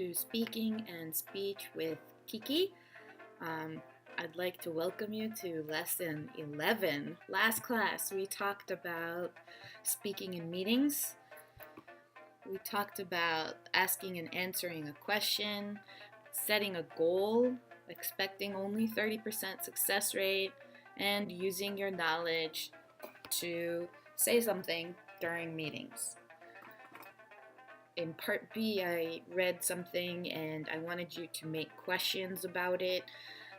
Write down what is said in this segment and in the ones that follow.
to Speaking and Speech with Kiki. I'd like to welcome you to lesson 11. Last class, we talked about speaking in meetings. We talked about asking and answering a question, setting a goal, expecting only 30% success rate, and using your knowledge to say something during meetings. In part B, I read something and I wanted you to make questions about it.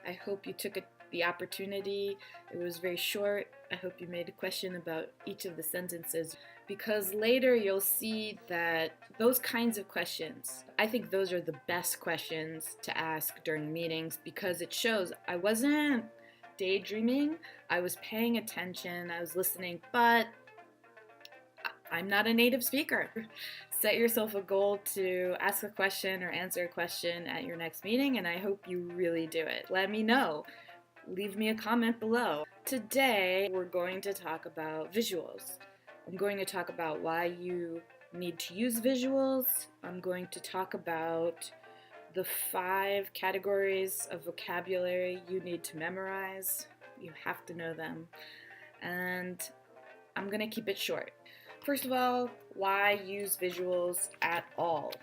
I hope you took the opportunity. It was very short. I hope you made a question about each of the sentences, because later you'll see that those kinds of questions, I think those are the best questions to ask during meetings, because it shows I wasn't daydreaming, I was paying attention, I was listening, but I'm not a native speaker. Set yourself a goal to ask a question or answer a question at your next meeting, and I hope you really do it. Let me know. Leave me a comment below. Today, we're going to talk about visuals. I'm going to talk about why you need to use visuals. I'm going to talk about the 5 categories of vocabulary you need to memorize. You have to know them. And I'm going to keep it short. First of all, why use visuals at all?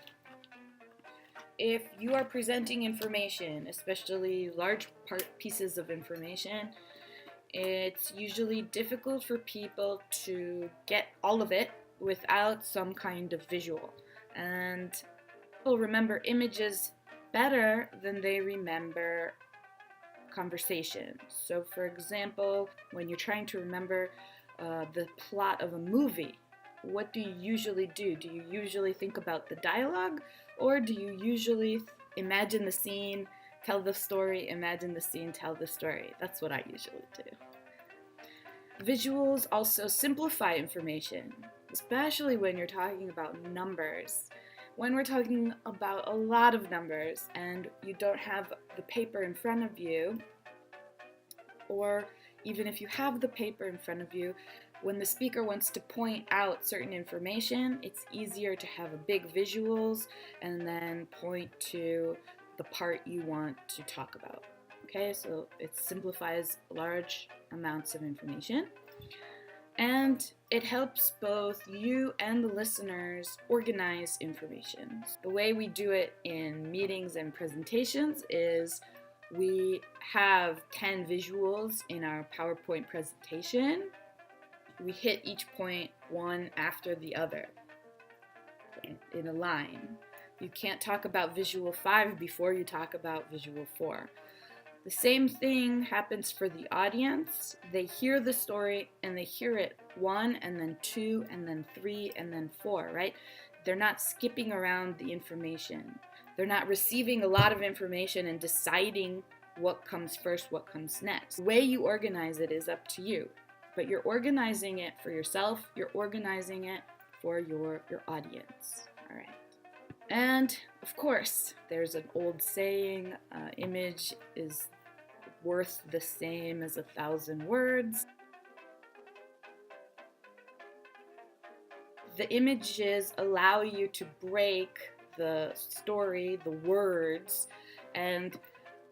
If you are presenting information, especially large pieces of information, it's usually difficult for people to get all of it without some kind of visual. And people remember images better than they remember conversation. So for example, when you're trying to remember the plot of a movie, what do you usually do? Do you usually think about the dialogue, or do you usually imagine the scene, tell the story, imagine the scene, tell the story? That's what I usually do. Visuals also simplify information, especially when you're talking about numbers. When we're talking about a lot of numbers and you don't have the paper in front of you, or even if you have the paper in front of you, when the speaker wants to point out certain information, it's easier to have a big visuals and then point to the part you want to talk about. Okay, so it simplifies large amounts of information. And it helps both you and the listeners organize information. The way we do it in meetings and presentations is we have 10 visuals in our PowerPoint presentation. We hit each point one after the other in a line. You can't talk about visual 5 before you talk about visual 4. The same thing happens for the audience. They hear the story and they hear it 1 and then 2 and then 3 and then 4, right? They're not skipping around the information. They're not receiving a lot of information and deciding what comes first, what comes next. The way you organize it is up to you. But you're organizing it for yourself, you're organizing it for your audience, all right? And of course, there's an old saying, image is worth the same as 1,000 words. The images allow you to break the story, the words, and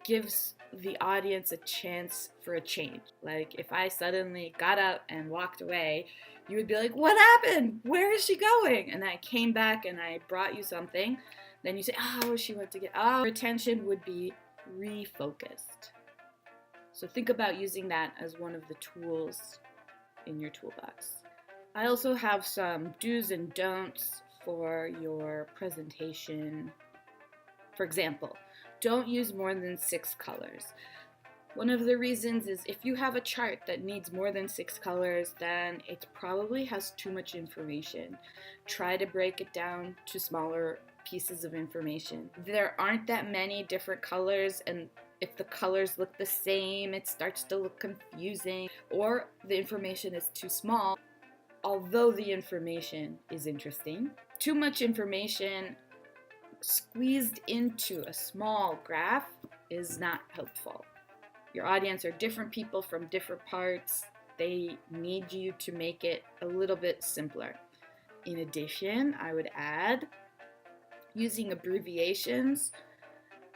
gives the audience a chance for a change. Like if I suddenly got up and walked away, you would be like, what happened? Where is she going? And I came back and I brought you something. Then you say, oh, she went to get, oh, your attention would be refocused. So think about using that as one of the tools in your toolbox. I also have some do's and don'ts for your presentation. For example, don't use more than 6 colors. One of the reasons is if you have a chart that needs more than 6 colors, then it probably has too much information. Try to break it down to smaller pieces of information. There aren't that many different colors, and if the colors look the same, it starts to look confusing, or the information is too small, although the information is interesting. Too much information squeezed into a small graph is not helpful. Your audience are different people from different parts. They need you to make it a little bit simpler. In addition, I would add Using abbreviations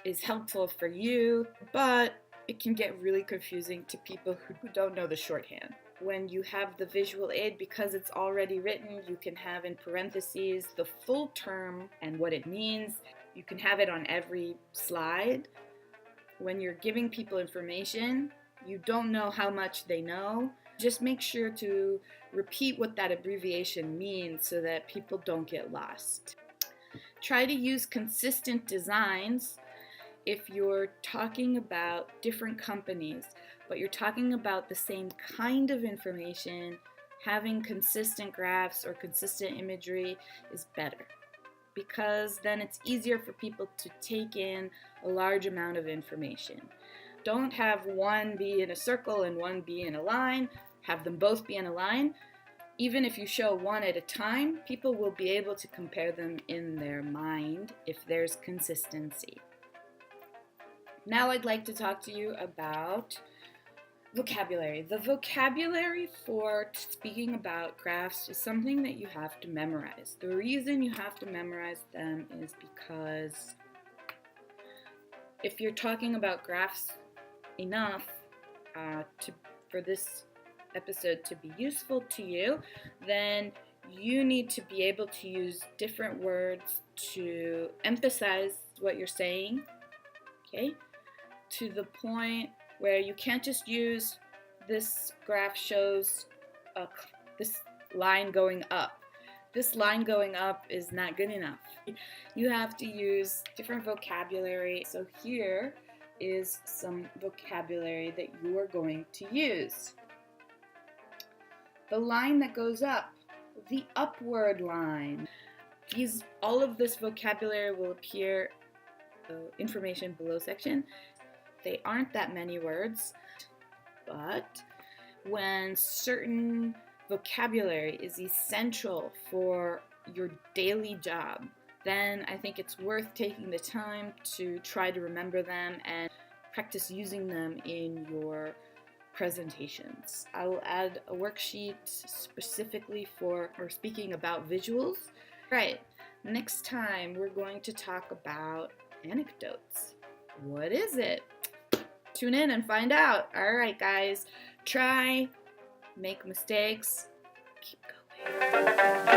is helpful for you, but it can get really confusing to people who don't know the shorthand. When you have the visual aid, because it's already written, you can have in parentheses the full term and what it means. You can have it on every slide. When you're giving people information, you don't know how much they know. Just make sure to repeat what that abbreviation means so that people don't get lost. Try to use consistent designs if you're talking about different companies, but you're talking about the same kind of information. Having consistent graphs or consistent imagery is better, because then it's easier for people to take in a large amount of information. Don't have one be in a circle and one be in a line. Have them both be in a line. Even if you show one at a time, people will be able to compare them in their mind if there's consistency. Now I'd like to talk to you about vocabulary. The vocabulary for speaking about graphs is something that you have to memorize. The reason you have to memorize them is because if you're talking about graphs enough for this episode to be useful to you, then you need to be able to use different words to emphasize what you're saying, okay? To the point where you can't just use this graph shows this line going up. This line going up is not good enough. You have to use different vocabulary. So here is some vocabulary that you are going to use. The line that goes up, the upward line. All of this vocabulary will appear information below section. They aren't that many words, but when certain vocabulary is essential for your daily job, then I think it's worth taking the time to try to remember them and practice using them in your presentations. I will add a worksheet specifically for speaking about visuals. Right, next time we're going to talk about anecdotes. What is it? Tune in and find out. All right, guys, try, make mistakes, keep going.